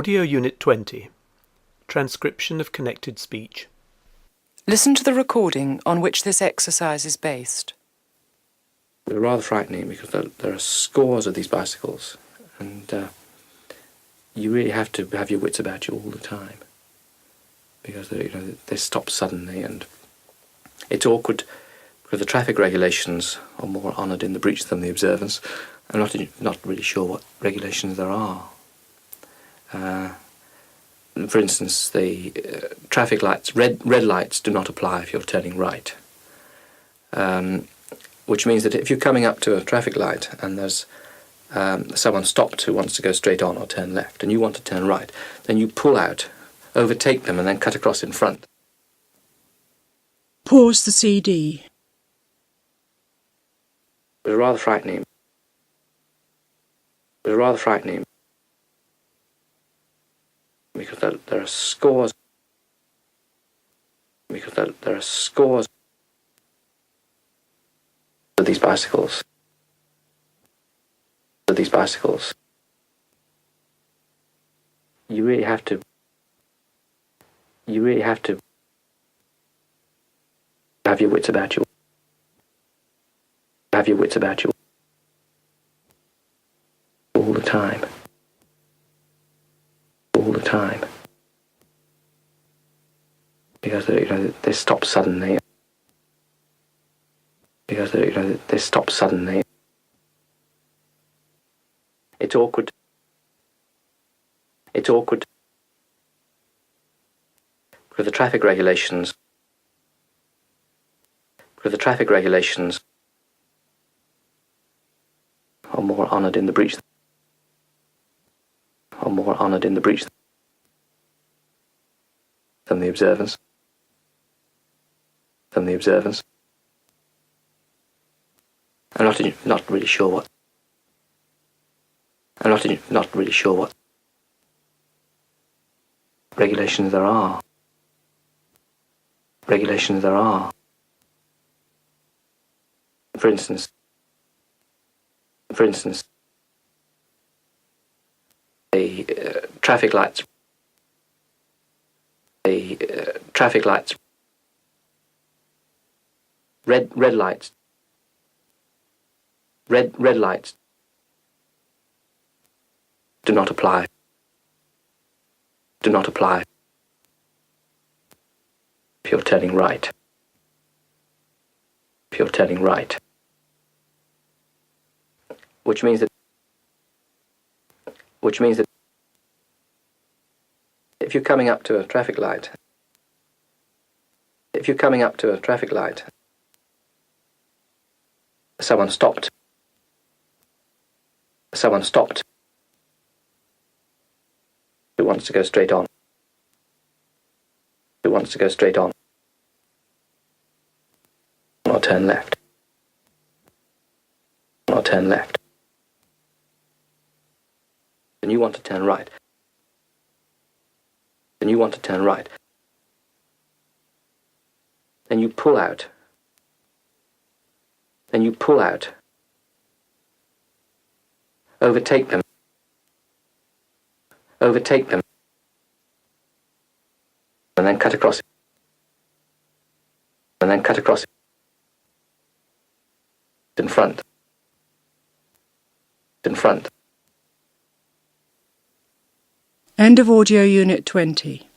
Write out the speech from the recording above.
Audio Unit 20. Transcription of connected speech. Listen to the recording on which this exercise is based. They're rather frightening because there are scores of these bicycles, and you really have to have your wits about you all the time because they stop suddenly, and it's awkward because the traffic regulations are more honoured in the breach than the observance. I'm not really sure what regulations there are. For instance, the traffic lights, red lights do not apply if you're turning right. Which means that if you're coming up to a traffic light and there's someone stopped who wants to go straight on or turn left and you want to turn right, then you pull out, overtake them and then cut across in front. Pause the CD. It was rather frightening. It was rather frightening because there are scores. Because there are scores of these bicycles. You really have to have your wits about you. Have your wits about you all the time. All the time. Because they stop suddenly. Because they stop suddenly. It's awkward. It's awkward. Because the traffic regulations. Are more honoured in the breach. Than the observance. I'm not really sure what. Regulations there are. For instance, the traffic lights. Red lights. Red lights do not apply. If you're turning right. Which means that if you're coming up to a traffic light, someone stopped who wants to go straight on or turn left and you want to turn right then you pull out overtake them and then cut across in front. End of Audio Unit 20.